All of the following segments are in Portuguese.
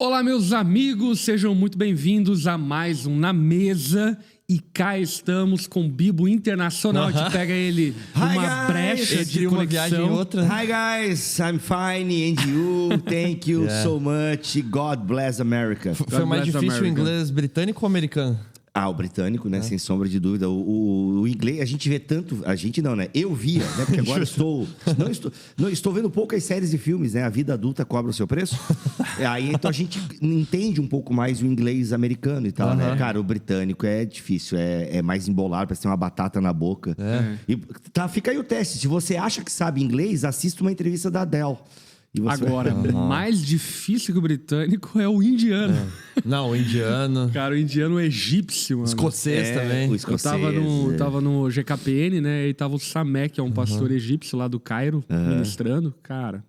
Olá, meus amigos, sejam muito bem-vindos a mais um Na Mesa. E cá estamos com o Bibo Internacional. A gente pega ele numa brecha de uma viagem em conexão. outra. Hi guys, I'm fine and you? Thank you so much. God bless America. Foi mais bless difícil o America. inglês britânico ou americano? O britânico, né? Sem sombra de dúvida. O inglês, a gente vê tanto... A gente não, né? Eu via, né? Porque agora estou vendo poucas séries e filmes, né? A vida adulta cobra o seu preço. Aí, então, a gente entende um pouco mais o inglês americano e tal, né? Cara, o britânico é difícil. É mais embolado, parece ter uma batata na boca. E, fica aí o teste. Se você acha que sabe inglês, assista uma entrevista da Adele. E você Agora, mais difícil que o britânico é o indiano. Não, o indiano. Cara, o indiano o egípcio, mano. Escocês também. O Eu escocês. tava no GKPN, né? E tava o Samek, que é um pastor egípcio lá do Cairo, ministrando. Cara,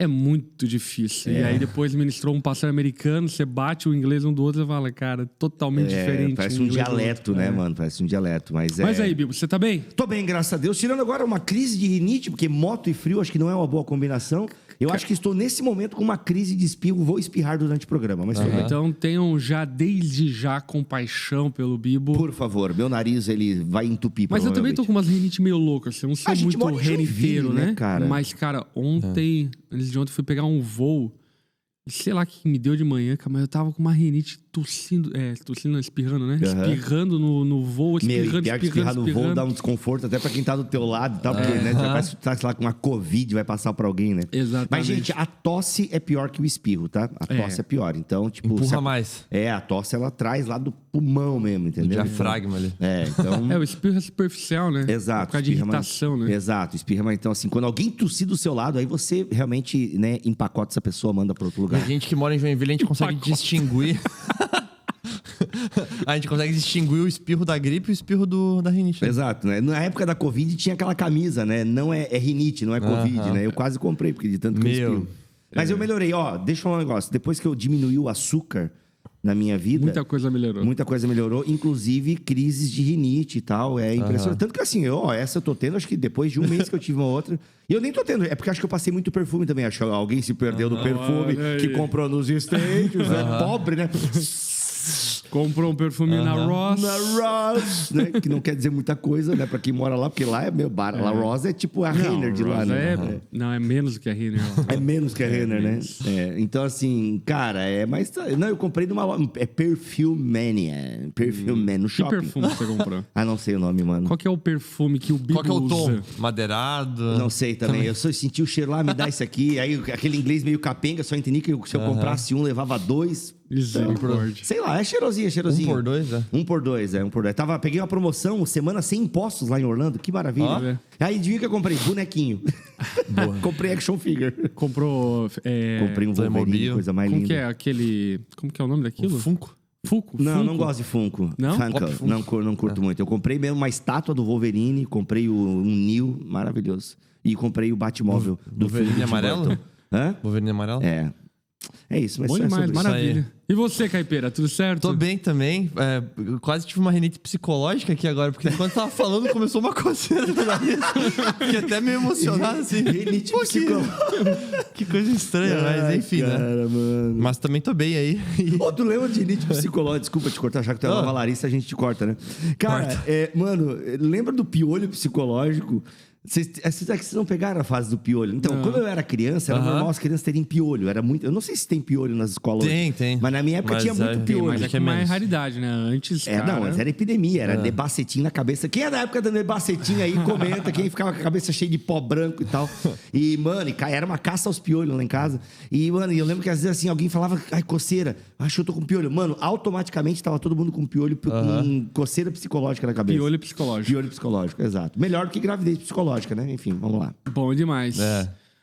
é muito difícil. E aí depois ministrou um pastor americano, você bate o inglês um do outro e fala, cara, totalmente diferente. Parece um inglês do dialeto, outro. né, mano? Parece um dialeto, mas Mas aí, Bibo, você tá bem? Tô bem, graças a Deus. Tirando agora uma crise de rinite, porque moto e frio acho que não é uma boa combinação. Eu acho que estou nesse momento com uma crise de espirro. Vou espirrar durante o programa, mas tudo bem. Então tenham desde já compaixão pelo Bibo. Por favor, meu nariz ele vai entupir. Mas eu também tô com umas rinite meio loucas. Eu não sou A gente muito mora em Joinville, reniteiro, né, né? cara? Mas, cara, antes de ontem, fui pegar um voo. E sei lá o que me deu de manhã, cara, mas eu tava com uma rinite tossindo, não, espirrando, né? Espirrando no voo, espirrar no voo dá um desconforto até pra quem tá do teu lado e tal, porque, né, você vai estar, sei lá, com uma Covid, vai passar pra alguém, né? Exatamente. Mas, gente, a tosse é pior que o espirro, tá? A tosse é pior. Então, tipo... Empurra mais. A tosse, ela traz lá do pulmão mesmo, entendeu? Diafragma ali. Então... o espirro é superficial, né? Exato. Por causa de irritação, né? Exato, espirra, mas então assim, quando alguém tossir do seu lado, aí você realmente, né, empacota essa pessoa, manda pra outro lugar. A gente que mora em Joinville, a gente consegue distinguir... A gente consegue distinguir o espirro da gripe e o espirro da rinite. Né? Exato, né? Na época da Covid tinha aquela camisa, né? Não é rinite, não é Covid, né? Eu quase comprei, porque de tanto que eu espirro. Mas eu melhorei, deixa eu falar um negócio. Depois que eu diminui o açúcar na minha vida... Muita coisa melhorou. Muita coisa melhorou, inclusive crises de rinite e tal. É impressionante. Tanto que assim, essa eu tô tendo, acho que depois de um mês que eu tive uma outra. E eu nem tô tendo, é porque acho que eu passei muito perfume também. Acho que alguém se perdeu do perfume que comprou nos States, é pobre, né? Comprou um perfume na Ross. Na Ross, né? Que não quer dizer muita coisa, né? Pra quem mora lá, porque lá é meio bar. La Ross é tipo a Renner de lá, né? Não, é menos do que a Renner. É menos que a Renner, né? Então, assim, cara, mas... Não, eu comprei numa loja... É Perfume Mania. Perfume Mania, no Que shopping. perfume você comprou? Não sei o nome, mano. Qual que é o perfume que o Bibo Qual que é o tom? usa? Madeirado? Não sei também. Eu só senti o cheiro lá, me dá isso aqui. Aí aquele inglês meio capenga, só entendi que se eu comprasse um, levava dois. Misericórdia. Sei lá, é cheirosinho. 1x2, é? 1x2. Peguei uma promoção, semana sem impostos lá em Orlando. Que maravilha. Aí adivinha que eu comprei? Bonequinho. Comprei action figure. Comprou... Comprei um Wolverine, coisa mais Como linda. que é aquele... Como que é o nome daquilo? Funko? Funko? Não gosto de Funko. Não? Funko. Não curto muito. Eu comprei mesmo uma estátua do Wolverine, comprei um Neo, maravilhoso. E comprei o Batmóvel do Wolverine filme de amarelo? Burton. Hã? Wolverine amarelo? É isso, mas Bom só demais, sobre isso. maravilha. E você, Caipira, tudo certo? Tô bem também. Eu quase tive uma rinite psicológica aqui agora, porque enquanto tava falando, começou uma coceira no nariz. Fiquei até meio emocionado, assim. Rinite Pô, psicológica. Que coisa estranha, mas enfim, cara, né? Mano. Mas também tô bem aí. Tu lembra de rinite psicológica? Desculpa te cortar, já que tu é uma valarista, a gente te corta, né? Cara, mano, lembra do piolho psicológico? Vocês não pegaram a fase do piolho? Então, quando eu era criança, era normal as crianças terem piolho. Era muito... Eu não sei se tem piolho nas escolas hoje. Tem. Mas na minha época tinha muito piolho. Mas é que é mais raridade, né? Antes, cara... Mas era epidemia. Era nebacetim na cabeça. Quem é da época da nebacetim aí, comenta. Quem ficava com a cabeça cheia de pó branco e tal. E, mano, era uma caça aos piolhos lá em casa. E, mano, eu lembro que às vezes assim, alguém falava, ai, coceira. Acho que eu tô com piolho. Mano, automaticamente tava todo mundo com piolho, com coceira psicológica na cabeça. Piolho psicológico. Piolho psicológico, exato. Melhor do que gravidez psicológica, né? Enfim, vamos lá. Bom demais.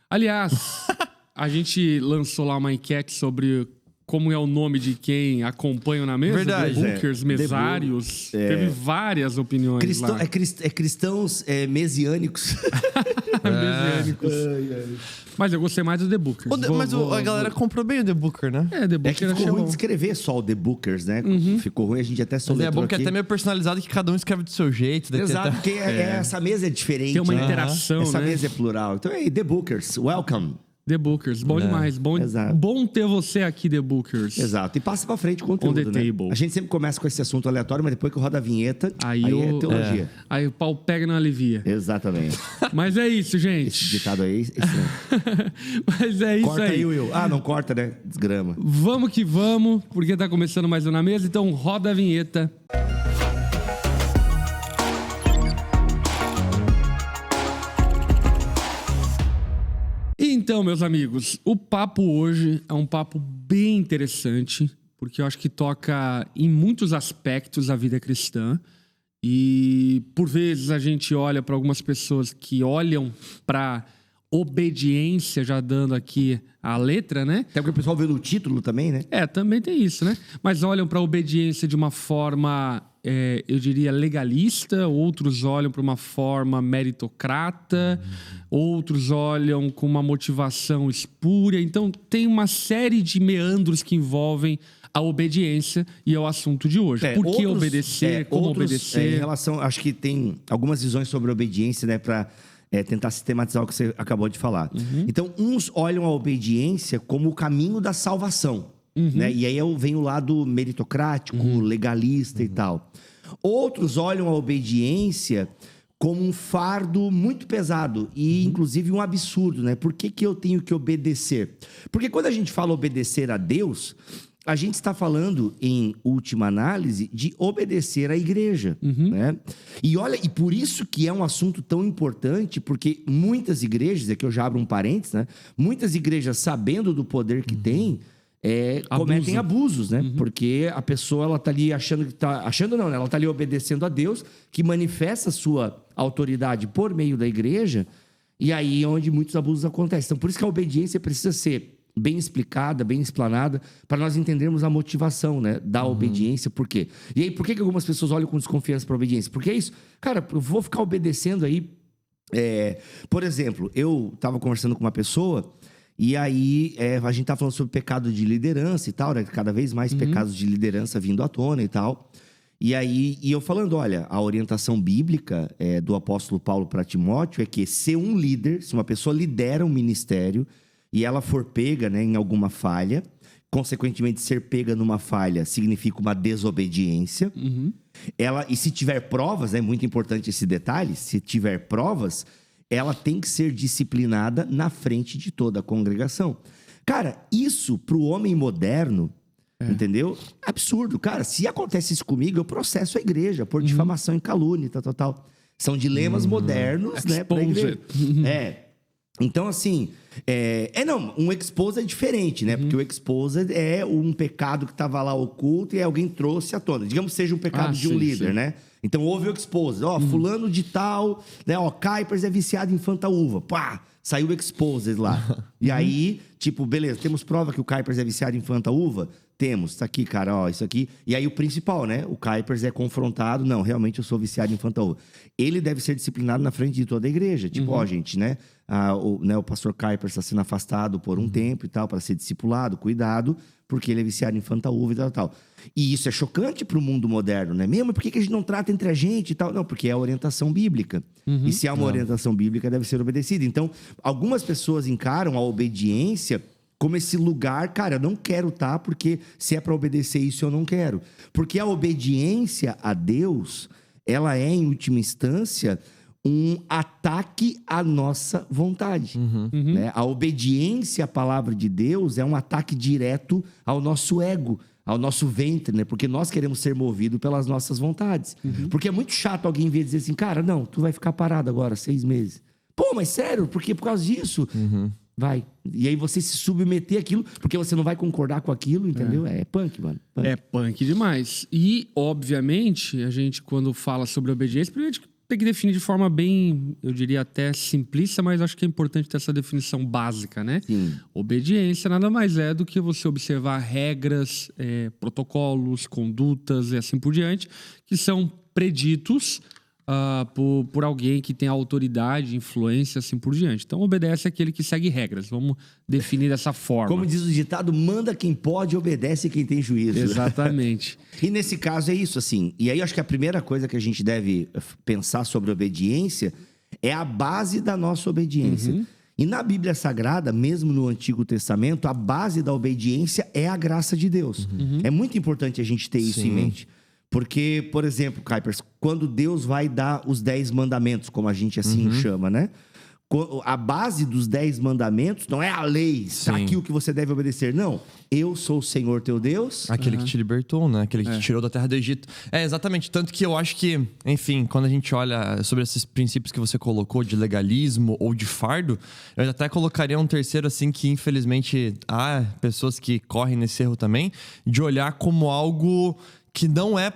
Aliás, a gente lançou lá uma enquete sobre como é o nome de quem acompanha na mesa. Verdade. Debunkers, mesários. Teve várias opiniões lá. Cristãos mesiânicos. Mesiânicos. Mas eu gostei mais do The Bookers. A galera comprou bem o The Booker, né? The Bookers É que ficou ruim de escrever só o The Bookers, né? Ficou ruim, a gente até Mas soletrou é bom que é aqui. até meio personalizado, que cada um escreve do seu jeito. Exato, porque essa mesa é diferente. Tem uma né? interação, Essa né? mesa é plural. Então, The Bookers, welcome. The Bookers, bom demais. Exato. Bom ter você aqui, The Bookers. Exato. E passa pra frente o conteúdo, On the table. A gente sempre começa com esse assunto aleatório, mas depois que roda a vinheta, aí é teologia. Aí o pau pega e não alivia. Exatamente. Mas é isso, gente. Esse ditado aí, estranho. Mas é isso Corta aí, Will. Ah, não corta, né? Desgrama. Vamos que vamos, porque tá começando mais um Na Mesa, então roda a vinheta. Então, meus amigos, o papo hoje é um papo bem interessante, porque eu acho que toca em muitos aspectos a vida cristã. E, por vezes, a gente olha para algumas pessoas que olham para obediência, já dando aqui a letra, né? Até porque o pessoal vê no título também, né? Também tem isso, né? Mas olham para a obediência de uma forma, eu diria, legalista, outros olham para uma forma meritocrata, outros olham com uma motivação espúria. Então, tem uma série de meandros que envolvem a obediência e é o assunto de hoje. Por que obedecer, como obedecer. Em relação, acho que tem algumas visões sobre obediência, né? Para tentar sistematizar o que você acabou de falar. Então, uns olham a obediência como o caminho da salvação. Né? E aí vem o lado meritocrático, legalista e tal. Outros olham a obediência como um fardo muito pesado e, inclusive, um absurdo, né? Por que eu tenho que obedecer? Porque quando a gente fala obedecer a Deus, a gente está falando, em última análise, de obedecer à igreja, né? E olha, e por isso que é um assunto tão importante, porque muitas igrejas, aqui eu já abro um parênteses, né? Muitas igrejas, sabendo do poder que tem, cometem abusos, né? Porque a pessoa, ela tá ali achando que tá... Achando não, né? Ela tá ali obedecendo a Deus, que manifesta a sua autoridade por meio da igreja, e aí é onde muitos abusos acontecem. Então, por isso que a obediência precisa ser bem explicada, bem explanada, para nós entendermos a motivação, né, da obediência. Por quê? E aí, por que algumas pessoas olham com desconfiança para a obediência? Porque é isso. Cara, eu vou ficar obedecendo aí... Por exemplo, eu estava conversando com uma pessoa e aí a gente tá falando sobre pecado de liderança e tal, né? Cada vez mais pecados de liderança vindo à tona e tal. E aí, eu falando, olha, a orientação bíblica do apóstolo Paulo para Timóteo é que ser um líder, se uma pessoa lidera um ministério e ela for pega, né, em alguma falha, consequentemente ser pega numa falha significa uma desobediência. E se tiver provas, é muito importante esse detalhe, se tiver provas, ela tem que ser disciplinada na frente de toda a congregação. Cara, isso pro homem moderno, entendeu? Absurdo. Cara, se acontece isso comigo, eu processo a igreja por difamação e calúnia, tal. São dilemas modernos, né, pra igreja. Então, assim... um exposed é diferente, né? Porque o exposed é um pecado que estava lá oculto e alguém trouxe à tona. Digamos que seja um pecado de um líder, né? Então, houve o exposed. Fulano de tal, né? Kuipers é viciado em Fantaúva. Pá! Saiu o exposed lá. E aí, tipo, beleza, temos prova que o Kuipers é viciado em Fantaúva? Temos, tá aqui, cara, isso aqui. E aí o principal, né? O Kuipers é confrontado. Não, realmente eu sou viciado em Fantaúva. Ele deve ser disciplinado na frente de toda a igreja. Tipo, gente, né? O pastor Kuipers está sendo afastado por um tempo e tal, para ser discipulado, cuidado, porque ele é viciado em Fantaúva e tal. E isso é chocante para o mundo moderno, né? Mesmo, por que a gente não trata entre a gente e tal? Não, porque é a orientação bíblica. E se há uma orientação bíblica, deve ser obedecida. Então, algumas pessoas encaram a obediência como esse lugar, cara, eu não quero porque se é para obedecer isso, eu não quero. Porque a obediência a Deus, ela é, em última instância, um ataque à nossa vontade. Né? A obediência à palavra de Deus é um ataque direto ao nosso ego, ao nosso ventre, né? Porque nós queremos ser movidos pelas nossas vontades. Porque é muito chato alguém vir dizer assim, cara, não, tu vai ficar parado agora 6 meses. Pô, mas sério? Por causa disso? Vai. E aí você se submeter àquilo, porque você não vai concordar com aquilo, entendeu? É punk, mano. Punk. É punk demais. E, obviamente, a gente, quando fala sobre obediência, primeiro a gente tem que definir de forma bem, eu diria até simplista, mas acho que é importante ter essa definição básica, né? Sim. Obediência nada mais é do que você observar regras, protocolos, condutas e assim por diante, que são preditos por alguém que tem autoridade, influência, assim por diante. Então, obedece aquele que segue regras. Vamos definir dessa forma. Como diz o ditado, manda quem pode, obedece quem tem juízo. Exatamente. E nesse caso é isso, assim. E aí, eu acho que a primeira coisa que a gente deve pensar sobre obediência é a base da nossa obediência. E na Bíblia Sagrada, mesmo no Antigo Testamento, a base da obediência é a graça de Deus. É muito importante a gente ter isso em mente. Porque, por exemplo, Kuipers, quando Deus vai dar os 10 mandamentos, como a gente assim chama, né? A base dos 10 mandamentos não é a lei, está aqui o que você deve obedecer. Não, eu sou o Senhor teu Deus. Aquele que te libertou, né? Aquele que te tirou da terra do Egito. Exatamente. Tanto que eu acho que, enfim, quando a gente olha sobre esses princípios que você colocou de legalismo ou de fardo, eu até colocaria um terceiro, assim, que infelizmente há pessoas que correm nesse erro também, de olhar como algo que não é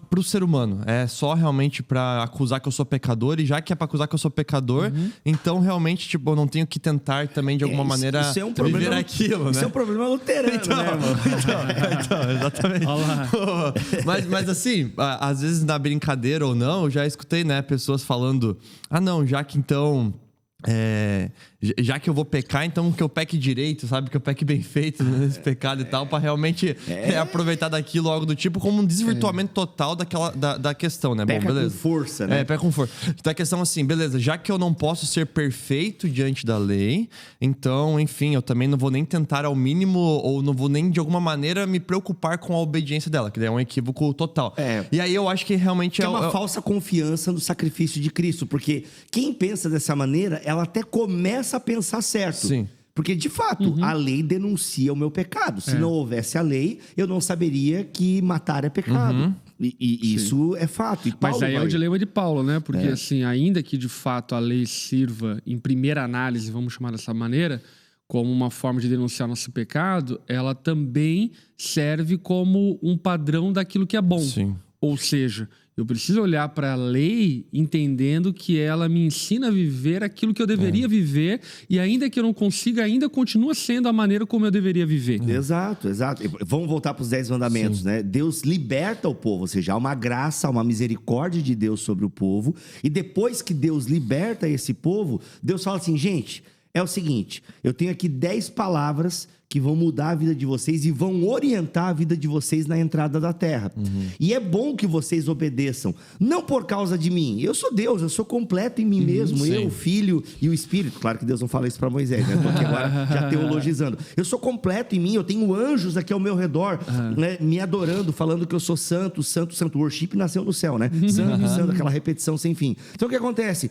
pro ser humano. É só realmente pra acusar que eu sou pecador. E já que é pra acusar que eu sou pecador, então realmente, tipo, eu não tenho que tentar também, de alguma maneira, isso é um problema, viver aquilo, né? Isso é um problema luterano, né, irmão? Então, exatamente. Mas assim, às vezes na brincadeira ou não, eu já escutei, né, pessoas falando: não, já que então... já que eu vou pecar, então que eu peque direito, sabe? Que eu peque bem feito nesse pecado e tal, pra realmente aproveitar daquilo, algo do tipo, como um desvirtuamento total da questão, né? Peca bom, beleza. com força, né? Peca com força. Então a questão assim, beleza, já que eu não posso ser perfeito diante da lei, então, enfim, eu também não vou nem tentar ao mínimo, ou não vou nem de alguma maneira me preocupar com a obediência dela, que daí é um equívoco total. E aí eu acho que realmente é uma falsa confiança no sacrifício de Cristo, porque quem pensa dessa maneira, ela até começa a pensar certo. Sim. Porque, de fato, a lei denuncia o meu pecado. Se não houvesse a lei, eu não saberia que matar é pecado. E isso é fato. E Paulo Mas aí é o dilema de Paulo, né? Porque, assim, ainda que de fato a lei sirva, em primeira análise, vamos chamar dessa maneira, como uma forma de denunciar nosso pecado, ela também serve como um padrão daquilo que é bom. Sim. Ou seja, eu preciso olhar para a lei entendendo que ela me ensina a viver aquilo que eu deveria viver, e ainda que eu não consiga, ainda continua sendo a maneira como eu deveria viver. Exato. Vamos voltar para os 10 mandamentos, né? Deus liberta o povo, ou seja, há uma graça, uma misericórdia de Deus sobre o povo, e depois que Deus liberta esse povo, Deus fala assim: gente, é o seguinte, eu tenho aqui 10 palavras que vão mudar a vida de vocês e vão orientar a vida de vocês na entrada da terra. E é bom que vocês obedeçam, não por causa de mim. Eu sou Deus, eu sou completo em mim mesmo. Eu, o Filho e o Espírito. Claro que Deus não fala isso para Moisés, né? Tô aqui agora já teologizando. Eu sou completo em mim, eu tenho anjos aqui ao meu redor, né, me adorando, falando que eu sou santo, santo, santo. O worship nasceu no céu, né? Santo, santo, aquela repetição sem fim. Então o que acontece?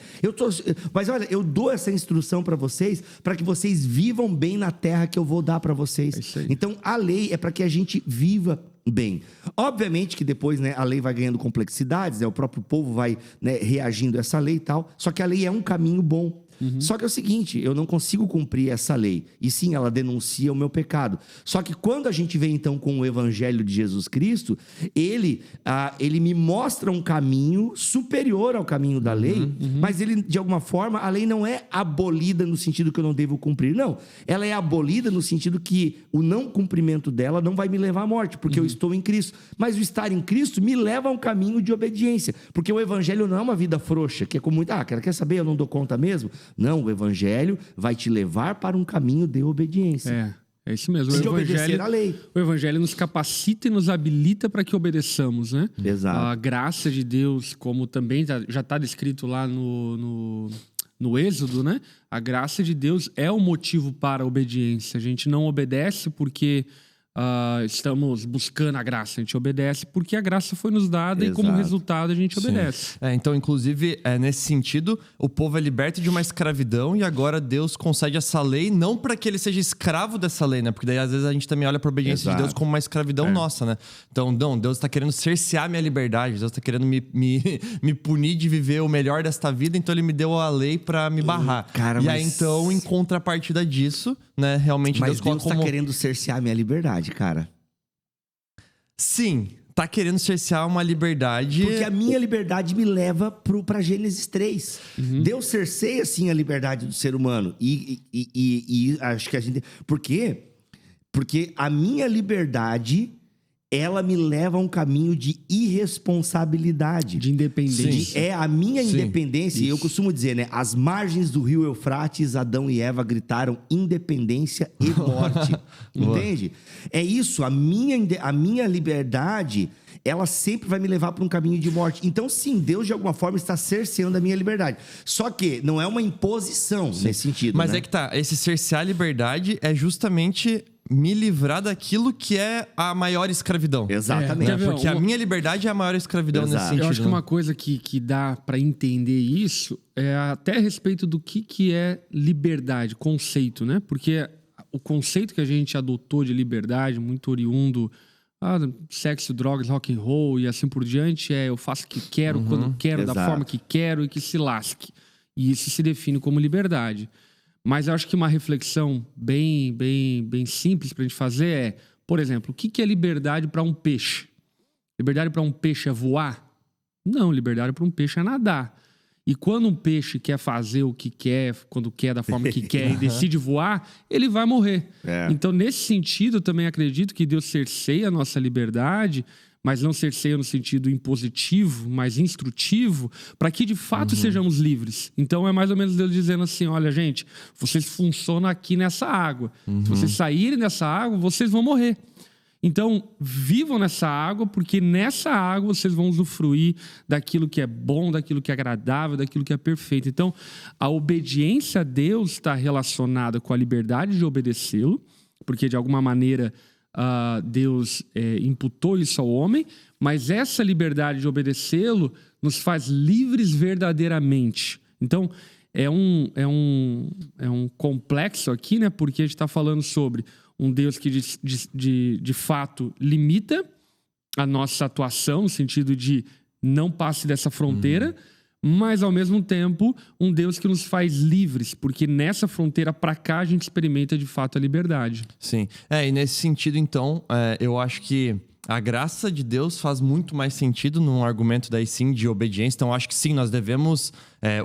Mas olha, eu dou essa instrução para vocês, para que vocês vivam bem na terra que eu vou dar para vocês. Então a lei é para que a gente viva bem. Obviamente que depois, né, a lei vai ganhando complexidades, né, o próprio povo vai, né, reagindo a essa lei e tal, só que a lei é um caminho bom. Só que é o seguinte, eu não consigo cumprir essa lei, e sim, ela denuncia o meu pecado. Só que quando a gente vem então com o evangelho de Jesus Cristo, ele me mostra um caminho superior ao caminho da lei, mas ele, de alguma forma, a lei não é abolida no sentido que eu não devo cumprir, não. Ela é abolida no sentido que o não cumprimento dela não vai me levar à morte, porque eu estou em Cristo. Mas o estar em Cristo me leva a um caminho de obediência, porque o evangelho não é uma vida frouxa, que é como, quer saber, eu não dou conta mesmo? Não, o evangelho vai te levar para um caminho de obediência. É isso mesmo. De obedecer à lei. O evangelho nos capacita e nos habilita para que obedeçamos, né? Exato. A graça de Deus, como também já está descrito lá no Êxodo, né? A graça de Deus é o motivo para a obediência. A gente não obedece porque estamos buscando a graça. A gente obedece porque a graça foi nos dada. Exato. E como resultado a gente obedece. Então, inclusive, nesse sentido, o povo é liberto de uma escravidão e agora Deus concede essa lei, não para que ele seja escravo dessa lei, né? Porque daí às vezes a gente também olha para a obediência de Deus como uma escravidão nossa, né? Então, não, Deus está querendo cercear minha liberdade, Deus está querendo me punir de viver o melhor desta vida, então ele me deu a lei para me barrar. Cara, aí, então, em contrapartida disso, né, realmente Deus coloca está querendo cercear minha liberdade, cara. Sim, tá querendo cercear uma liberdade. Porque a minha liberdade me leva para Gênesis 3. Deus cerceia, sim, a liberdade do ser humano. E acho que a gente... Por quê? Porque a minha liberdade ela me leva a um caminho de irresponsabilidade. De independência. É a minha independência. Isso. Eu costumo dizer, né? Às margens do rio Eufrates, Adão e Eva gritaram independência e morte. Entende? É isso. A minha liberdade, ela sempre vai me levar para um caminho de morte. Então, sim, Deus de alguma forma está cerceando a minha liberdade. Só que não é uma imposição nesse sentido. Mas né? é que tá, esse cercear a liberdade é justamente me livrar daquilo que é a maior escravidão. Exatamente. Porque a minha liberdade é a maior escravidão nesse sentido. Eu acho que uma coisa que dá para entender isso é até a respeito do que é liberdade, conceito, né? Porque o conceito que a gente adotou de liberdade, muito oriundo, sexo, drogas, rock and roll e assim por diante, eu faço o que quero, quando quero, da forma que quero e que se lasque. E isso se define como liberdade. Mas eu acho que uma reflexão bem simples pra gente fazer é, por exemplo, o que é liberdade para um peixe? Liberdade para um peixe é voar? Não, liberdade para um peixe é nadar. E quando um peixe quer fazer o que quer, quando quer, da forma que quer e decide voar, ele vai morrer. Então, nesse sentido, eu também acredito que Deus cerceia a nossa liberdade, mas não cerceia no sentido impositivo, mas instrutivo, para que de fato sejamos livres. Então é mais ou menos Deus dizendo assim, olha gente, vocês funcionam aqui nessa água. Se vocês saírem dessa água, vocês vão morrer. Então vivam nessa água, porque nessa água vocês vão usufruir daquilo que é bom, daquilo que é agradável, daquilo que é perfeito. Então a obediência a Deus está relacionada com a liberdade de obedecê-lo, porque de alguma maneira Deus imputou isso ao homem, mas essa liberdade de obedecê-lo nos faz livres verdadeiramente. Então, é um complexo aqui, né? Porque a gente está falando sobre um Deus que, de fato, limita a nossa atuação, no sentido de não passe dessa fronteira, mas, ao mesmo tempo, um Deus que nos faz livres, porque nessa fronteira para cá a gente experimenta, de fato, a liberdade. Sim. E nesse sentido, então, eu acho que a graça de Deus faz muito mais sentido num argumento daí sim de obediência. Então, acho que sim, nós devemos,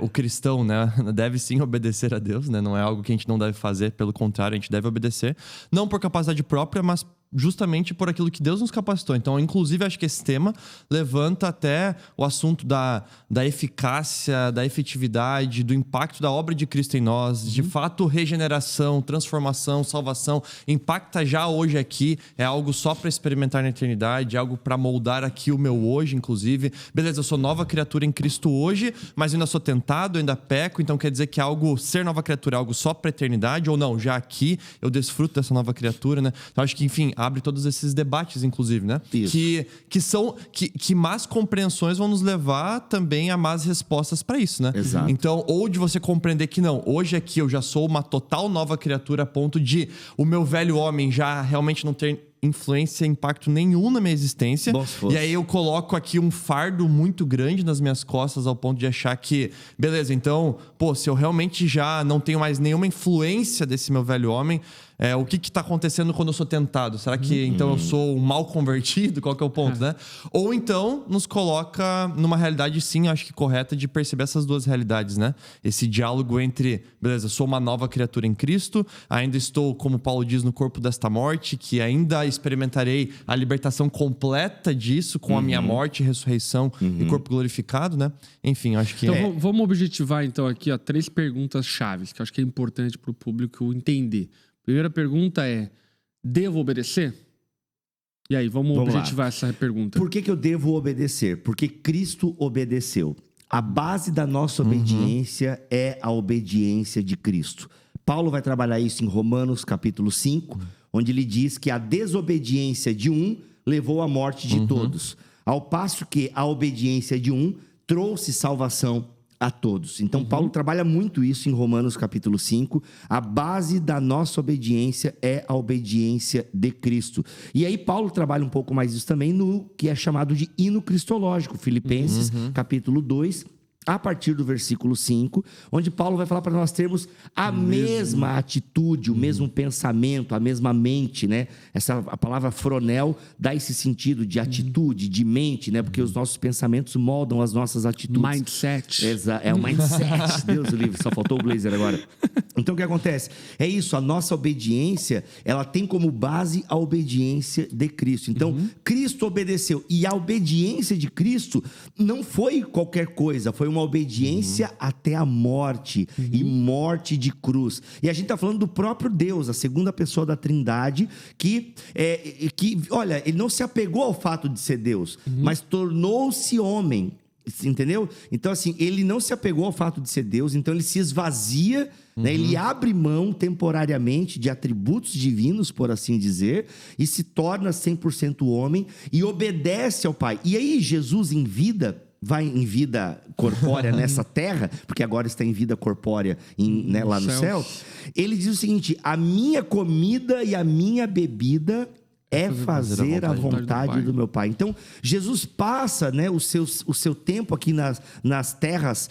o cristão, né, deve sim obedecer a Deus, né? Não é algo que a gente não deve fazer, pelo contrário, a gente deve obedecer. Não por capacidade própria, mas justamente por aquilo que Deus nos capacitou. Então, inclusive, acho que esse tema levanta até o assunto da eficácia, da efetividade, do impacto da obra de Cristo em nós. De fato, regeneração, transformação, salvação, impacta já hoje aqui. É algo só para experimentar na eternidade, é algo para moldar aqui o meu hoje, inclusive. Beleza, eu sou nova criatura em Cristo hoje, mas ainda sou tentado, ainda peco. Então, quer dizer que ser nova criatura é algo só para a eternidade? Ou não, já aqui eu desfruto dessa nova criatura, né? Então, acho que, enfim, abre todos esses debates, inclusive, né? Isso. Que más compreensões vão nos levar também a más respostas para isso, né? Exato. Então, ou de você compreender que não, hoje aqui eu já sou uma total nova criatura a ponto de o meu velho homem já realmente não ter influência, impacto nenhum na minha existência. E aí eu coloco aqui um fardo muito grande nas minhas costas ao ponto de achar que, beleza, então, se eu realmente já não tenho mais nenhuma influência desse meu velho homem, o que está acontecendo quando eu sou tentado? Será que então eu sou um mal convertido? Qual que é o ponto, né? Ou então nos coloca numa realidade, sim, acho que correta, de perceber essas duas realidades, né? Esse diálogo entre, beleza, sou uma nova criatura em Cristo, ainda estou, como Paulo diz, no corpo desta morte, que ainda experimentarei a libertação completa disso com a minha morte, ressurreição e corpo glorificado, né? Enfim, acho que... Então, vamos objetivar, então, aqui 3 perguntas chaves, que eu acho que é importante para o público entender. Primeira pergunta é, devo obedecer? E aí, vamos objetivar essa pergunta. Por que eu devo obedecer? Porque Cristo obedeceu. A base da nossa obediência é a obediência de Cristo. Paulo vai trabalhar isso em Romanos capítulo 5, onde ele diz que a desobediência de um levou à morte de todos, ao passo que a obediência de um trouxe salvação a todos. Então, Paulo trabalha muito isso em Romanos capítulo 5. A base da nossa obediência é a obediência de Cristo. E aí, Paulo trabalha um pouco mais isso também no que é chamado de hino cristológico. Filipenses capítulo 2, a partir do versículo 5, onde Paulo vai falar para nós termos a mesma atitude, o mesmo pensamento, a mesma mente, né? A palavra fronel dá esse sentido de atitude, de mente, né? Porque os nossos pensamentos moldam as nossas atitudes. Mindset. É o mindset. Deus o livre, só faltou o blazer agora. Então o que acontece? É isso, a nossa obediência, ela tem como base a obediência de Cristo. Então, Cristo obedeceu. E a obediência de Cristo não foi qualquer coisa, foi uma obediência até a morte, e morte de cruz. E a gente está falando do próprio Deus, a segunda pessoa da Trindade, que olha, ele não se apegou ao fato de ser Deus, mas tornou-se homem. Entendeu? Então, assim, ele não se apegou ao fato de ser Deus, então ele se esvazia, né? Ele abre mão temporariamente de atributos divinos, por assim dizer, e se torna 100% homem e obedece ao Pai. E aí, Jesus em vida, vai em vida corpórea nessa terra, porque agora está em vida corpórea né, lá no céu. Ele diz o seguinte: a minha comida e a minha bebida é fazer a vontade do meu Pai. Então, Jesus passa, né, o seu tempo aqui nas terras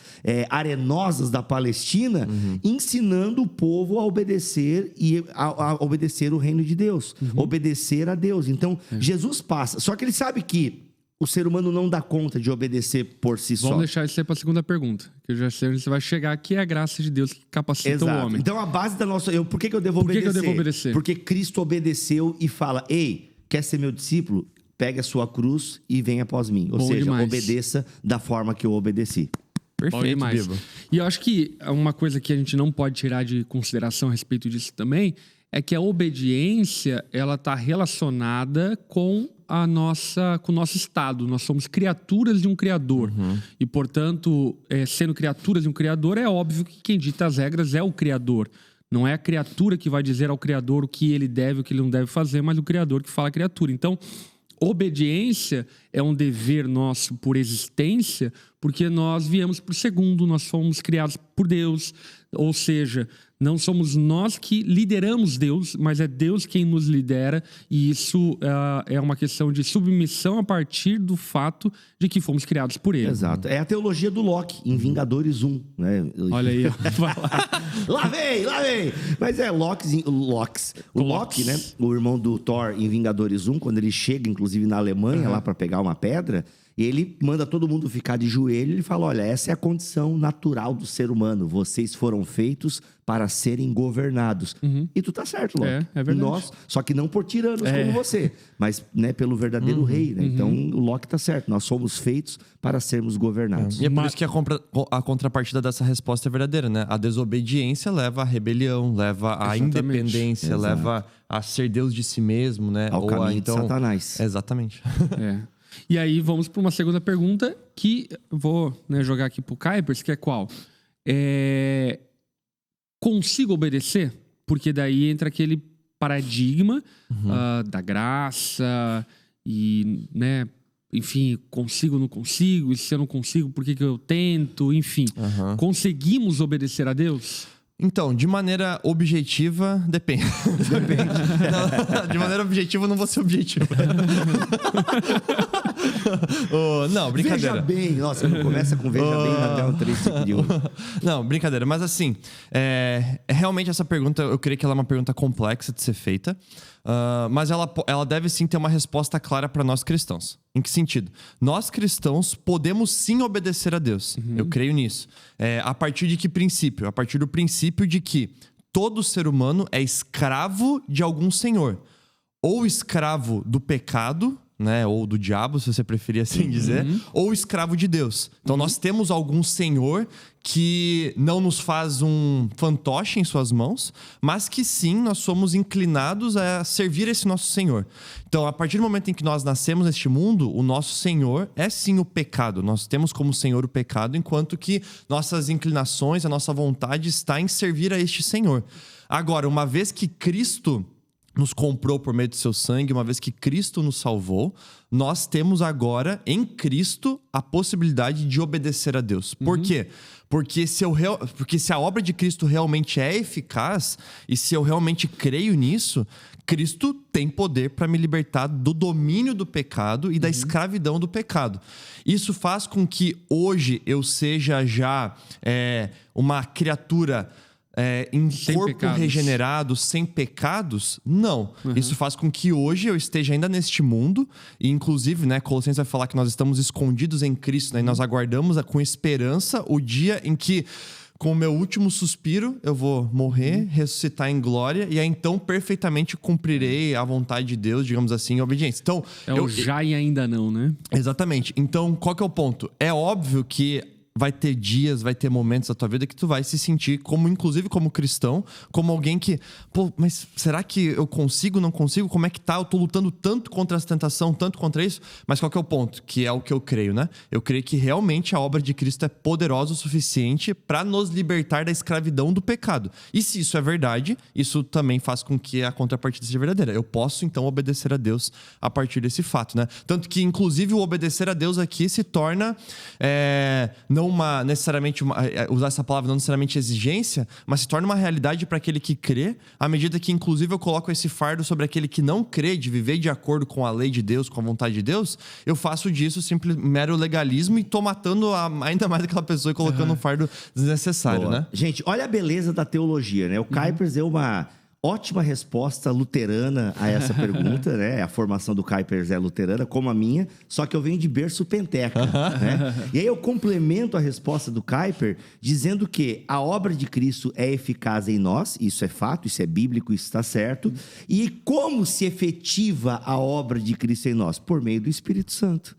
arenosas da Palestina, ensinando o povo a obedecer e a obedecer o reino de Deus, obedecer a Deus. Então, Jesus passa. Só que ele sabe que o ser humano não dá conta de obedecer por si só. Vamos deixar isso aí para a segunda pergunta, que eu já sei onde você vai chegar, que é a graça de Deus que capacita o homem. Então a base da nossa... Por que eu devo obedecer? Por que eu devo obedecer? Porque Cristo obedeceu e fala: ei, quer ser meu discípulo? Pegue a sua cruz e venha após mim. Ou seja, obedeça da forma que eu obedeci. Perfeito, Bibo. E eu acho que uma coisa que a gente não pode tirar de consideração a respeito disso também é que a obediência, ela está relacionada com o nosso estado. Nós somos criaturas de um Criador. E, portanto, sendo criaturas de um Criador, é óbvio que quem dita as regras é o Criador. Não é a criatura que vai dizer ao Criador o que ele deve e o que ele não deve fazer, mas o Criador que fala à criatura. Então, obediência é um dever nosso por existência, porque nós viemos por segundo, nós fomos criados por Deus. Ou seja, não somos nós que lideramos Deus, mas é Deus quem nos lidera, e isso é uma questão de submissão a partir do fato de que fomos criados por Ele. Exato. É a teologia do Loki, em Vingadores 1. Né? Olha aí. Lá vem! Mas o Loki, né? O irmão do Thor em Vingadores 1, quando ele chega, inclusive, na Alemanha, lá para pegar uma pedra... E ele manda todo mundo ficar de joelho. Ele fala: olha, essa é a condição natural do ser humano. Vocês foram feitos para serem governados. E tu tá certo, Loki. É verdade. Só que não por tiranos como você, mas, né, pelo verdadeiro rei. Né? Então, o Loki tá certo. Nós somos feitos para sermos governados. E é por isso que a contrapartida dessa resposta é verdadeira, né? A desobediência leva à rebelião, leva à independência, leva a ser Deus de si mesmo, né? Ao caminho de Satanás. Exatamente. E aí vamos para uma segunda pergunta que vou jogar aqui pro Kuipers, que é qual? Consigo obedecer? Porque daí entra aquele paradigma da graça e, né, enfim, consigo ou não consigo? E se eu não consigo, por que eu tento? Enfim, conseguimos obedecer a Deus? Então, de maneira objetiva, depende. Não, de maneira objetiva, eu não vou ser objetivo. Não, brincadeira. Veja bem. Nossa, não começa com veja bem até o 3 de 1. Não, brincadeira. Mas assim, realmente essa pergunta, eu creio que ela é uma pergunta complexa de ser feita. Mas ela deve sim ter uma resposta clara para nós cristãos. Em que sentido? Nós cristãos podemos sim obedecer a Deus. Eu creio nisso. A partir de que princípio? A partir do princípio de que todo ser humano é escravo de algum senhor. Ou escravo do pecado, né, ou do diabo, se você preferir assim dizer, ou escravo de Deus. Então nós temos algum senhor que não nos faz um fantoche em suas mãos, mas que sim, nós somos inclinados a servir esse nosso senhor. Então, a partir do momento em que nós nascemos neste mundo, o nosso senhor é sim o pecado. Nós temos como senhor o pecado, enquanto que nossas inclinações, a nossa vontade está em servir a este senhor. Agora, uma vez que Cristo nos comprou por meio do seu sangue, uma vez que Cristo nos salvou, nós temos agora em Cristo a possibilidade de obedecer a Deus. Por quê? Porque se a obra de Cristo realmente é eficaz e se eu realmente creio nisso, Cristo tem poder para me libertar do domínio do pecado e da escravidão do pecado. Isso faz com que hoje eu seja já uma criatura em sem corpo pecados. regenerado, sem pecados? Não. Isso faz com que hoje eu esteja ainda neste mundo, e inclusive, né, Colossenses vai falar que nós estamos escondidos em Cristo, né, e nós aguardamos com esperança o dia em que, com o meu último suspiro, eu vou morrer, ressuscitar em glória, e aí então perfeitamente cumprirei a vontade de Deus, digamos assim, em obediência. Então, o já e ainda não, né? Exatamente. Então, qual que é o ponto? É óbvio que vai ter dias, vai ter momentos da tua vida que tu vai se sentir como, inclusive como cristão, como alguém que, pô, mas será que eu consigo, não consigo? Como é que tá? Eu tô lutando tanto contra essa tentação, tanto contra isso. Mas qual que é o ponto? Que é o que eu creio, né? Eu creio que realmente a obra de Cristo é poderosa o suficiente para nos libertar da escravidão do pecado. E se isso é verdade, isso também faz com que a contrapartida seja verdadeira. Eu posso, então, obedecer a Deus a partir desse fato, né? Tanto que, inclusive, o obedecer a Deus aqui se torna não usar essa palavra não necessariamente exigência, mas se torna uma realidade para aquele que crê, à medida que, inclusive, eu coloco esse fardo sobre aquele que não crê, de viver de acordo com a lei de Deus, com a vontade de Deus, eu faço disso mero legalismo e tô matando ainda mais aquela pessoa e colocando um fardo desnecessário, Boa. né? Gente, olha a beleza da teologia, né? O Kuypers deu uma ótima resposta luterana a essa pergunta, né? A formação do Kuypers é luterana, como a minha, só que eu venho de berço penteca, né? E aí eu complemento a resposta do Kuyper dizendo que a obra de Cristo é eficaz em nós, isso é fato, isso é bíblico, isso está certo. E como se efetiva a obra de Cristo em nós? Por meio do Espírito Santo.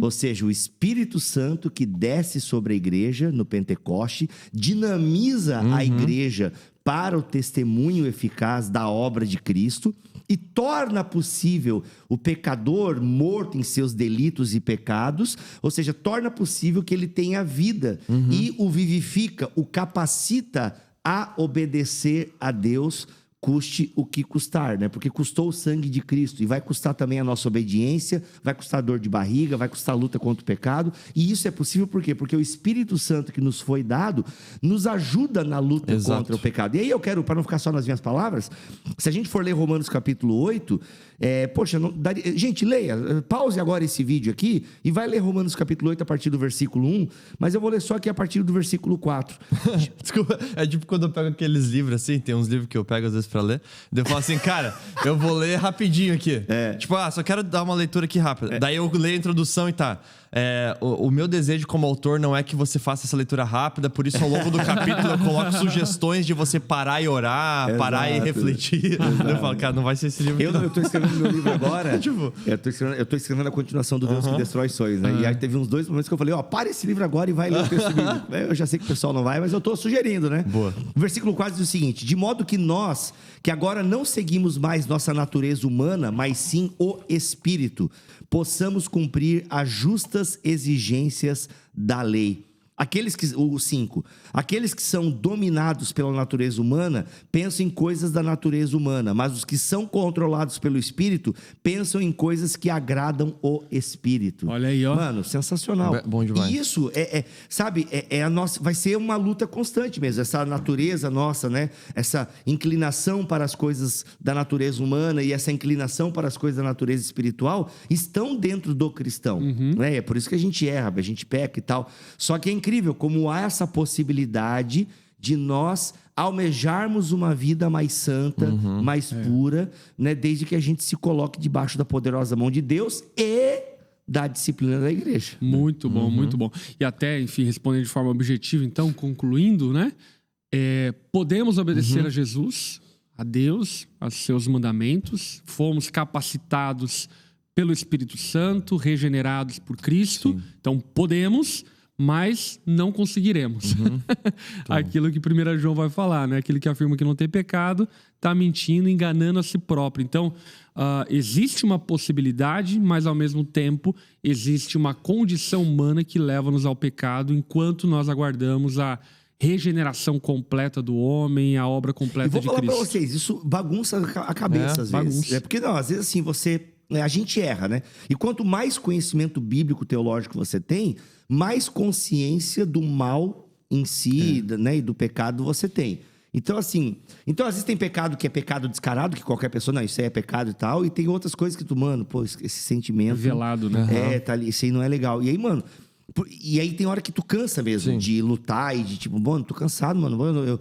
Ou seja, o Espírito Santo que desce sobre a igreja no Pentecoste, dinamiza a igreja para o testemunho eficaz da obra de Cristo e torna possível o pecador morto em seus delitos e pecados, ou seja, torna possível que ele tenha vida e o vivifica, o capacita a obedecer a Deus, custe o que custar, né? Porque custou o sangue de Cristo e vai custar também a nossa obediência, vai custar dor de barriga, vai custar a luta contra o pecado. E isso é possível por quê? Porque o Espírito Santo que nos foi dado nos ajuda na luta contra o pecado. E aí eu quero, para não ficar só nas minhas palavras, se a gente for ler Romanos capítulo 8, gente, leia, pause agora esse vídeo aqui e vai ler Romanos capítulo 8 a partir do versículo 1, mas eu vou ler só aqui a partir do versículo 4. Desculpa, é tipo quando eu pego aqueles livros assim, tem uns livros que eu pego às vezes pra ler, daí eu falo assim, cara, eu vou ler rapidinho aqui. Tipo, só quero dar uma leitura aqui rápida. Daí eu leio a introdução e tá. O meu desejo como autor não é que você faça essa leitura rápida, por isso ao longo do capítulo eu coloco sugestões de você parar e orar, parar e refletir. Eu falo, cara, não vai ser esse livro. Eu tô escrevendo meu livro agora. Eu tô escrevendo a continuação do Deus que Destrói Sonhos, né? E aí teve uns 2 momentos que eu falei, para esse livro agora e vai ler o texto bíblico. Eu já sei que o pessoal não vai, mas eu tô sugerindo, né? Boa. O versículo 4 diz o seguinte: de modo que nós, que agora não seguimos mais nossa natureza humana, mas sim o Espírito, possamos cumprir as justas exigências da lei. O 5. Aqueles que são dominados pela natureza humana pensam em coisas da natureza humana, mas os que são controlados pelo Espírito pensam em coisas que agradam o Espírito. Olha aí, ó. Mano, sensacional. Bom demais. E isso a nossa, vai ser uma luta constante mesmo. Essa natureza nossa, né? Essa inclinação para as coisas da natureza humana e essa inclinação para as coisas da natureza espiritual estão dentro do cristão. Né? É por isso que a gente erra, a gente peca e tal. Só que é incrível como há essa possibilidade de nós almejarmos uma vida mais santa, mais pura, né? Desde que a gente se coloque debaixo da poderosa mão de Deus e da disciplina da igreja. Muito bom, muito bom. E até, enfim, respondendo de forma objetiva, então, concluindo, né? Podemos obedecer a Jesus, a Deus, aos seus mandamentos, fomos capacitados pelo Espírito Santo, regenerados por Cristo, então podemos, mas não conseguiremos. Aquilo que 1 João vai falar, né? Aquele que afirma que não tem pecado, está mentindo, enganando a si próprio. Então, existe uma possibilidade, mas ao mesmo tempo existe uma condição humana que leva-nos ao pecado enquanto nós aguardamos a regeneração completa do homem, a obra completa de Cristo. E vou falar pra vocês, isso bagunça a cabeça às vezes. Bagunça. Porque não, às vezes assim, a gente erra, né? E quanto mais conhecimento bíblico, teológico você tem, mais consciência do mal em si, né, e do pecado você tem. Então, assim, às vezes tem pecado que é pecado descarado, que qualquer pessoa, não, isso aí é pecado e tal, e tem outras coisas que tu, mano, pô, esse sentimento... Velado, né? Tá ali, isso aí não é legal. E aí, mano... E aí tem hora que tu cansa mesmo de lutar e de tipo, mano, tô cansado, mano.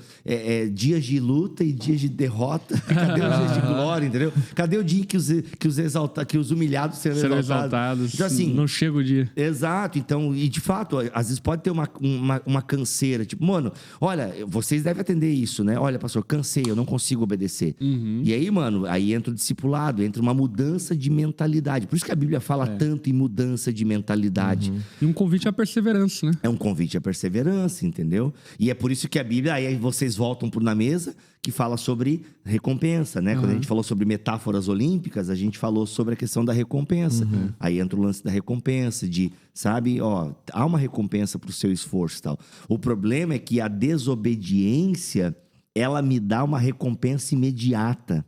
Dias de luta e dias de derrota. Cadê os dias de glória, entendeu? Cadê o dia que os humilhados serão exaltados? Então, assim, não chega o dia. Exato. Então, e de fato, às vezes pode ter uma canseira. Tipo, mano, olha, vocês devem atender isso, né? Olha, pastor, cansei, eu não consigo obedecer. E aí, mano, aí entra o discipulado, entra uma mudança de mentalidade. Por isso que a Bíblia fala tanto em mudança de mentalidade. E um convite à perseverança, né? É um convite à perseverança, entendeu? E é por isso que a Bíblia, aí vocês voltam na mesa, que fala sobre recompensa, né? Quando a gente falou sobre metáforas olímpicas, a gente falou sobre a questão da recompensa. Aí entra o lance da recompensa, de, sabe, ó, há uma recompensa pro seu esforço e tal. O problema é que a desobediência, ela me dá uma recompensa imediata.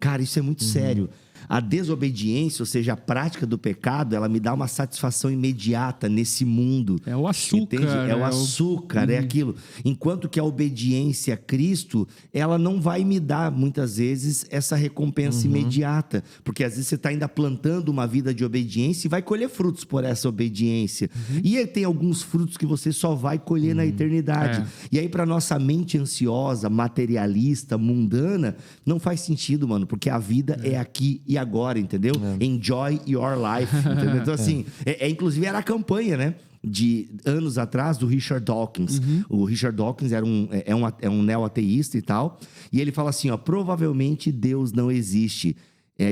Cara, isso é muito sério. A desobediência, ou seja, a prática do pecado, ela me dá uma satisfação imediata nesse mundo. É o açúcar. Entende? É o açúcar, é aquilo. Enquanto que a obediência a Cristo, ela não vai me dar, muitas vezes, essa recompensa imediata. Porque às vezes você está ainda plantando uma vida de obediência e vai colher frutos por essa obediência. E aí tem alguns frutos que você só vai colher na eternidade. E aí, para nossa mente ansiosa, materialista, mundana, não faz sentido, mano. Porque a vida é aqui e agora, entendeu? Enjoy your life, entendeu? Então, assim, inclusive era a campanha, né? De anos atrás, do Richard Dawkins. O Richard Dawkins era um neo-ateísta e tal. E ele fala assim, ó, provavelmente Deus não existe.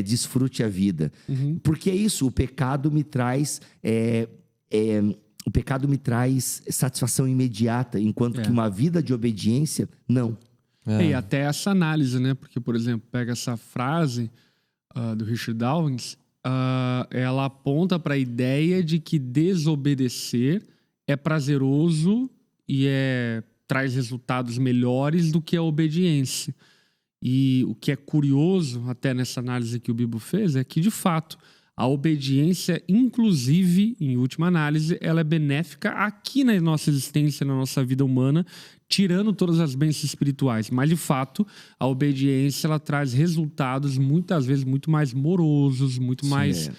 Desfrute a vida. Porque é isso, o pecado me traz... o pecado me traz satisfação imediata, enquanto que uma vida de obediência, não. E até essa análise, né? Porque, por exemplo, pega essa frase... do Richard Dawkins, ela aponta para a ideia de que desobedecer é prazeroso e traz resultados melhores do que a obediência. E o que é curioso, até nessa análise que o Bibo fez, é que, de fato, a obediência, inclusive, em última análise, ela é benéfica aqui na nossa existência, na nossa vida humana, tirando todas as bênçãos espirituais. Mas, de fato, a obediência, ela traz resultados, muitas vezes, muito mais morosos, muito mais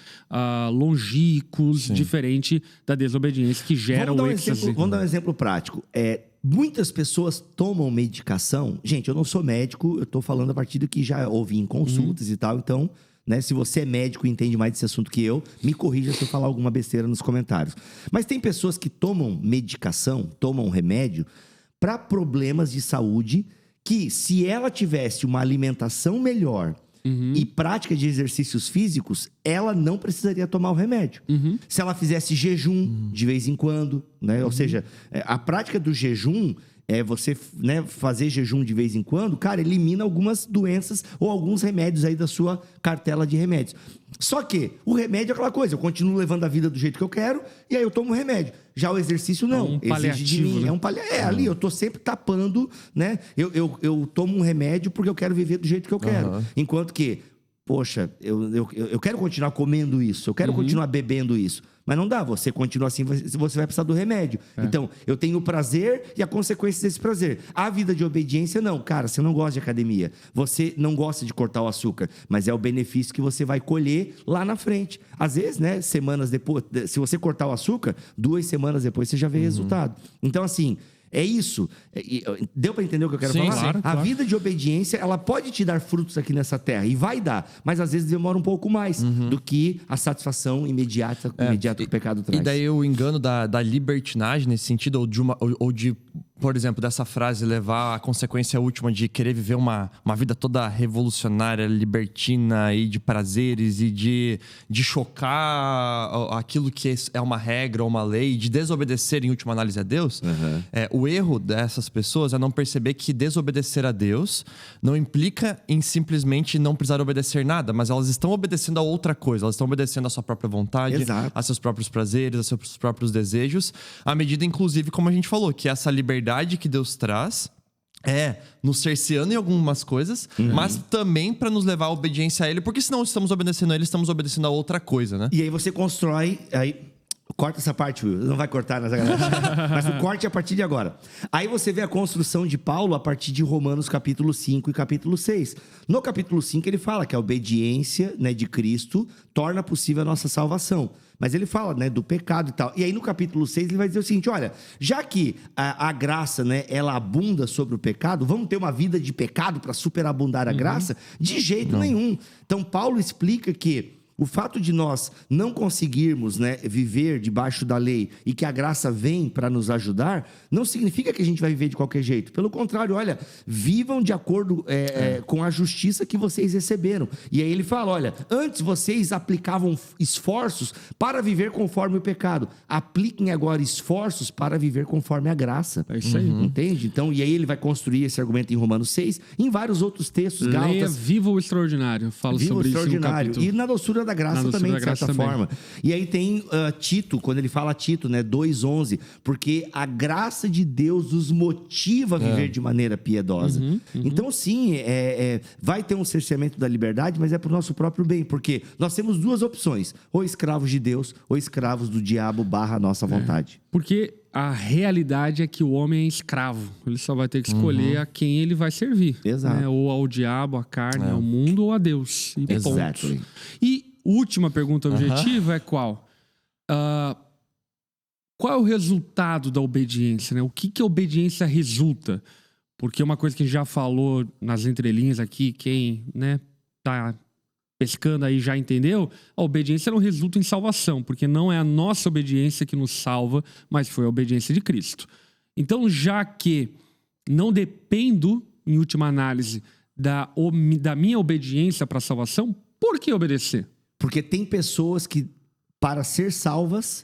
longínquos, diferente da desobediência, que gera o êxtase. Vamos dar um exemplo prático. Muitas pessoas tomam medicação. Gente, eu não sou médico, eu estou falando a partir do que já ouvi em consultas e tal, então... Né? Se você é médico e entende mais desse assunto que eu, me corrija se eu falar alguma besteira nos comentários. Mas tem pessoas que tomam medicação, tomam remédio para problemas de saúde que, se ela tivesse uma alimentação melhor e prática de exercícios físicos, ela não precisaria tomar o remédio. Se ela fizesse jejum de vez em quando, né? Ou seja, a prática do jejum... você, né, fazer jejum de vez em quando, cara, elimina algumas doenças ou alguns remédios aí da sua cartela de remédios. Só que o remédio é aquela coisa, eu continuo levando a vida do jeito que eu quero e aí eu tomo remédio. Já o exercício não, um paliativo, exige de mim. Né? Ali eu tô sempre tapando, né? Eu tomo um remédio porque eu quero viver do jeito que eu quero. Enquanto que, poxa, eu quero continuar comendo isso, eu quero continuar bebendo isso. Mas não dá, você continua assim, você vai precisar do remédio. Então, eu tenho o prazer e a consequência desse prazer. A vida de obediência, não. Cara, você não gosta de academia. Você não gosta de cortar o açúcar. Mas é o benefício que você vai colher lá na frente. Às vezes, né, semanas depois... Se você cortar o açúcar, 2 semanas depois você já vê resultado. Então, assim... É isso. Deu para entender o que eu quero falar? Claro. A vida de obediência, ela pode te dar frutos aqui nessa terra. E vai dar. Mas às vezes demora um pouco mais do que a satisfação imediata que o pecado traz. E daí o engano da libertinagem nesse sentido, ou de, por exemplo, dessa frase levar a consequência última de querer viver uma vida toda revolucionária, libertina e de prazeres e de chocar aquilo que é uma regra ou uma lei, de desobedecer em última análise a Deus. O erro dessas pessoas é não perceber que desobedecer a Deus não implica em simplesmente não precisar obedecer nada, mas elas estão obedecendo a outra coisa, elas estão obedecendo a sua própria vontade, a seus próprios prazeres, a seus próprios desejos, à medida, inclusive, como a gente falou, que essa liberdade liberdade que Deus traz nos cerceando em algumas coisas, mas também para nos levar à obediência a Ele, porque senão estamos obedecendo a Ele, estamos obedecendo a outra coisa, né? E aí você constrói... Corta essa parte, Will. Não vai cortar nessa galera. Mas o corte é a partir de agora. Aí você vê a construção de Paulo a partir de Romanos capítulo 5 e capítulo 6. No capítulo 5 ele fala que a obediência, né, de Cristo torna possível a nossa salvação. Mas ele fala, né, do pecado e tal. E aí no capítulo 6 ele vai dizer o seguinte, olha, já que a graça, né, ela abunda sobre o pecado, vamos ter uma vida de pecado para superabundar a graça? De jeito nenhum. Então Paulo explica que o fato de nós não conseguirmos, né, viver debaixo da lei e que a graça vem para nos ajudar, não significa que a gente vai viver de qualquer jeito. Pelo contrário, olha, vivam de acordo com a justiça que vocês receberam. E aí ele fala, olha, antes vocês aplicavam esforços para viver conforme o pecado. Apliquem agora esforços para viver conforme a graça. É isso aí. Entende? Então, e aí ele vai construir esse argumento em Romanos 6, em vários outros textos. Leia Gálatas, Viva o Extraordinário. Fala sobre isso no capítulo. E na doçura da graça também, de certa forma. E aí tem Tito, quando ele fala Tito, né, 2:11, porque a graça de Deus nos motiva a viver de maneira piedosa. Então, sim, vai ter um cerceamento da liberdade, mas é para o nosso próprio bem, porque nós temos duas opções, ou escravos de Deus, ou escravos do diabo / a nossa vontade. Porque a realidade é que o homem é escravo. Ele só vai ter que escolher a quem ele vai servir. Exato. Né? Ou ao diabo, à carne, ao mundo, ou a Deus. E Exato. E última pergunta objetiva é qual? Qual é o resultado da obediência? Né? O que a obediência resulta? Porque uma coisa que a gente já falou nas entrelinhas aqui, quem, né, tá pescando aí já entendeu, a obediência não resulta em salvação, porque não é a nossa obediência que nos salva, mas foi a obediência de Cristo. Então, já que não dependo, em última análise, da minha obediência para a salvação, por que obedecer? Porque tem pessoas que, para ser salvas,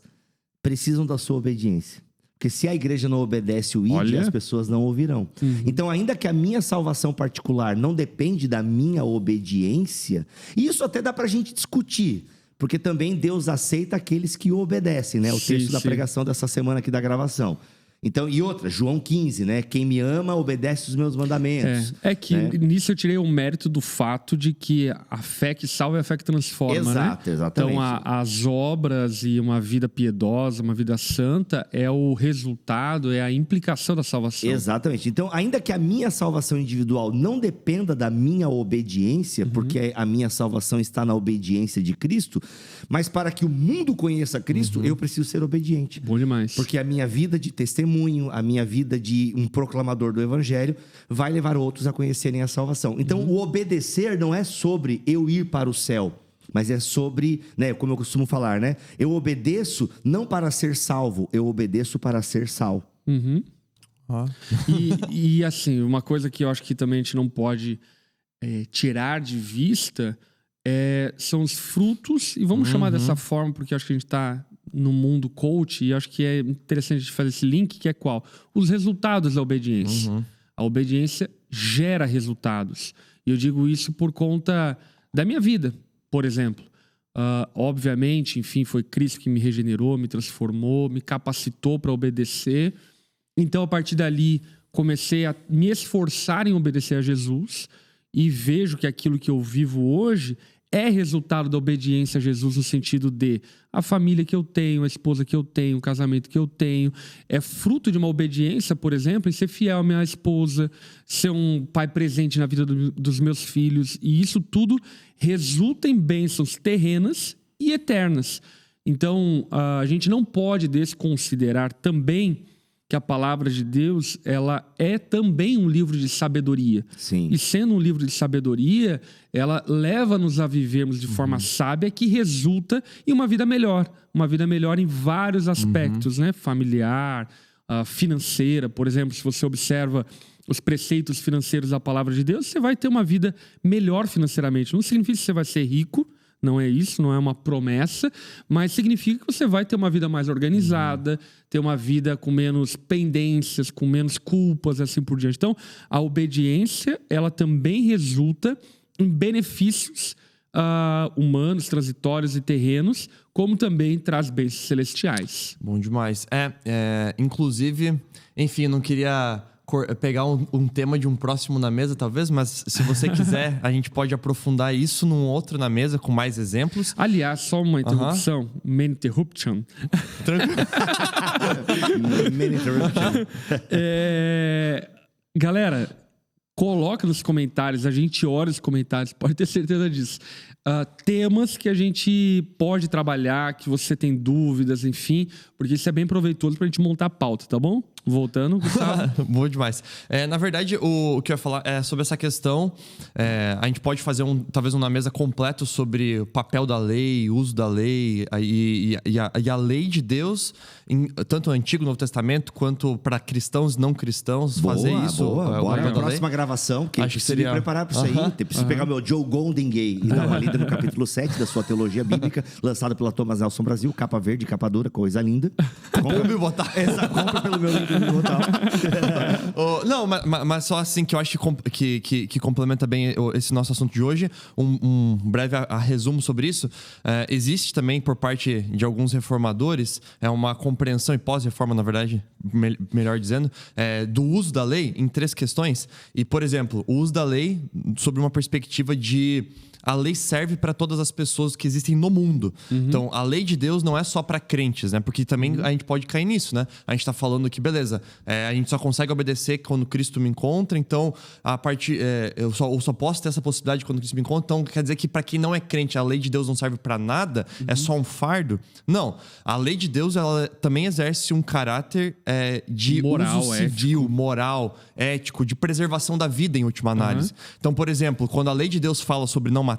precisam da sua obediência. Porque se a igreja não obedece o ID, as pessoas não ouvirão. Então, ainda que a minha salvação particular não depende da minha obediência, isso até dá pra gente discutir. Porque também Deus aceita aqueles que o obedecem, né? O texto da pregação dessa semana aqui da gravação. Então, e outra, João 15, né? Quem me ama, obedece os meus mandamentos. É que nisso eu tirei o mérito do fato de que a fé que salva é a fé que transforma, Exato, né? Exatamente. Então, as obras e uma vida piedosa, uma vida santa, é o resultado, é a implicação da salvação. Exatamente. Então, ainda que a minha salvação individual não dependa da minha obediência, porque a minha salvação está na obediência de Cristo, mas para que o mundo conheça Cristo, eu preciso ser obediente. Bom demais. Porque a minha vida de testemunho, a minha vida de um proclamador do evangelho vai levar outros a conhecerem a salvação. Então, o obedecer não é sobre eu ir para o céu, mas é sobre, né, como eu costumo falar, né? Eu obedeço não para ser salvo, eu obedeço para ser sal. E assim, uma coisa que eu acho que também a gente não pode tirar de vista são os frutos, e vamos chamar dessa forma, porque eu acho que a gente está no mundo coach, e acho que é interessante a gente fazer esse link, que é qual? Os resultados da obediência. A obediência gera resultados. E eu digo isso por conta da minha vida, por exemplo. Obviamente, enfim, foi Cristo que me regenerou, me transformou, me capacitou para obedecer. Então, a partir dali, comecei a me esforçar em obedecer a Jesus, e vejo que aquilo que eu vivo hoje é resultado da obediência a Jesus, no sentido de a família que eu tenho, a esposa que eu tenho, o casamento que eu tenho, é fruto de uma obediência, por exemplo, em ser fiel à minha esposa, ser um pai presente na vida dos meus filhos, e isso tudo resulta em bênçãos terrenas e eternas. Então, a gente não pode desconsiderar também que a palavra de Deus, ela é também um livro de sabedoria. Sim. E sendo um livro de sabedoria, ela leva-nos a vivermos de forma sábia, que resulta em uma vida melhor. Uma vida melhor em vários aspectos, né? Familiar, financeira. Por exemplo, se você observa os preceitos financeiros da palavra de Deus, você vai ter uma vida melhor financeiramente. Não significa que você vai ser rico, não é isso, não é uma promessa, mas significa que você vai ter uma vida mais organizada, ter uma vida com menos pendências, com menos culpas, assim por diante. Então, a obediência, ela também resulta em benefícios humanos, transitórios e terrenos, como também traz bênçãos celestiais. Bom demais. Inclusive, enfim, eu não queria pegar um tema de um próximo na mesa, talvez, mas se você quiser, a gente pode aprofundar isso num outro na mesa com mais exemplos. Aliás, só uma interrupção. Main interruption. Main interruption. Galera, coloca nos comentários, a gente olha os comentários, pode ter certeza disso. Temas que a gente pode trabalhar, que você tem dúvidas, enfim, porque isso é bem proveitoso pra gente montar a pauta, tá bom? Voltando, Gustavo. Bom demais. Na verdade, o que eu ia falar é sobre essa questão. A gente pode fazer talvez na mesa completo sobre o papel da lei, o uso da lei e a lei de Deus, tanto no Antigo e Novo Testamento, quanto para cristãos e não cristãos, fazer isso. Bora na próxima gravação, que a gente precisa me preparar para isso aí. Preciso pegar o meu Joe Gondengay e dar uma lida no capítulo 7 da sua teologia bíblica, lançado pela Thomas Nelson Brasil, capa verde, capa dura, coisa linda. Compra pelo meu link. Não, mas só assim que eu acho que complementa bem esse nosso assunto de hoje. Um breve resumo sobre isso. Existe também, por parte de alguns reformadores, uma compreensão, e pós-reforma, na verdade, melhor dizendo, do uso da lei em 3 questões. E, por exemplo, o uso da lei sobre uma perspectiva de... A lei serve para todas as pessoas que existem no mundo. Então, a lei de Deus não é só para crentes, né? Porque também a gente pode cair nisso, né? A gente tá falando que, beleza, a gente só consegue obedecer quando Cristo me encontra, então, eu só posso ter essa possibilidade quando Cristo me encontra. Então, quer dizer que para quem não é crente, a lei de Deus não serve para nada? É só um fardo? Não. A lei de Deus, ela também exerce um caráter de moral, uso civil, moral, ético, de preservação da vida, em última análise. Então, por exemplo, quando a lei de Deus fala sobre não matar,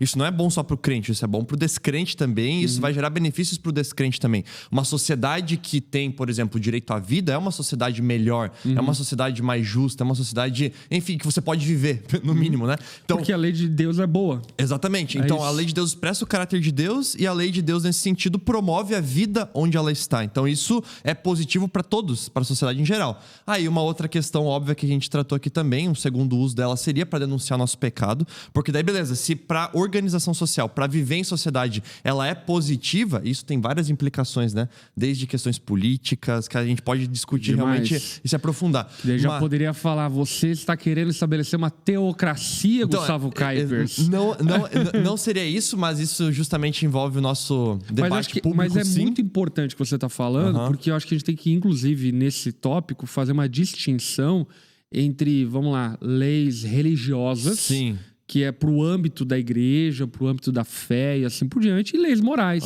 isso não é bom só pro crente, isso é bom pro descrente também, isso vai gerar benefícios pro descrente também. Uma sociedade que tem, por exemplo, o direito à vida é uma sociedade melhor, é uma sociedade mais justa, é uma sociedade, enfim, que você pode viver, no mínimo, né? Então, porque a lei de Deus é boa. Exatamente. Então, a lei de Deus expressa o caráter de Deus e a lei de Deus, nesse sentido, promove a vida onde ela está. Então, isso é positivo para todos, para a sociedade em geral. Aí, uma outra questão óbvia que a gente tratou aqui também, um segundo uso dela seria para denunciar nosso pecado, porque daí, beleza, se para organização social, para viver em sociedade, ela é positiva, isso tem várias implicações, né? Desde questões políticas, que a gente pode discutir realmente e se aprofundar. Eu já poderia falar, você está querendo estabelecer uma teocracia, então, Gustavo Kuipers. Não seria isso, mas isso justamente envolve o nosso debate público. Mas é sim. muito importante o que você está falando, porque eu acho que a gente tem que, inclusive, nesse tópico, fazer uma distinção entre, vamos lá, leis religiosas. Sim. Que é pro âmbito da igreja, pro âmbito da fé e assim por diante, e leis morais.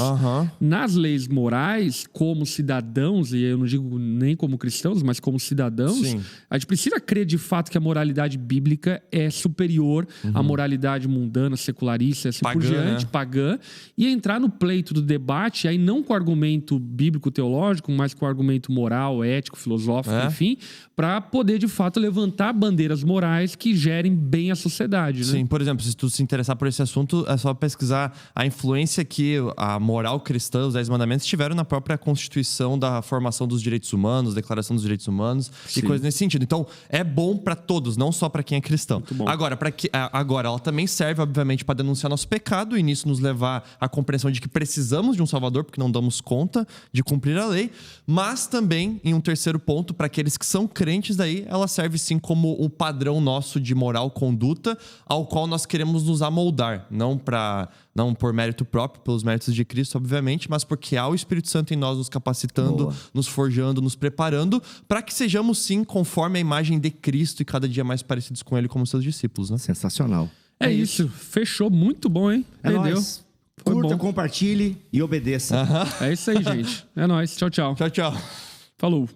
Nas leis morais, como cidadãos, e eu não digo nem como cristãos, mas como cidadãos, a gente precisa crer de fato que a moralidade bíblica é superior à moralidade mundana, secularista, assim por diante, pagã, e entrar no pleito do debate, aí não com argumento bíblico-teológico, mas com argumento moral, ético, filosófico, enfim, para poder de fato levantar bandeiras morais que gerem bem a sociedade, né? Sim. Por exemplo, se tu se interessar por esse assunto, é só pesquisar a influência que a moral cristã, os 10 mandamentos, tiveram na própria Constituição da formação dos direitos humanos, Declaração dos Direitos Humanos e coisas nesse sentido. Então, é bom para todos, não só para quem é cristão. Agora, ela também serve, obviamente, para denunciar nosso pecado e nisso nos levar à compreensão de que precisamos de um Salvador, porque não damos conta de cumprir a lei. Mas também, em um terceiro ponto, para aqueles que são crentes, daí ela serve sim como o padrão nosso de moral, conduta, ao qual nós queremos nos amoldar, não por mérito próprio, pelos méritos de Cristo, obviamente, mas porque há o Espírito Santo em nós nos capacitando, nos forjando, nos preparando, para que sejamos, sim, conforme a imagem de Cristo e cada dia mais parecidos com Ele como seus discípulos, né? Sensacional. É isso. Fechou. Muito bom, hein? Entendeu? Curta, compartilhe e obedeça. É isso aí, gente. É nóis. Tchau, tchau. Tchau, tchau. Falou.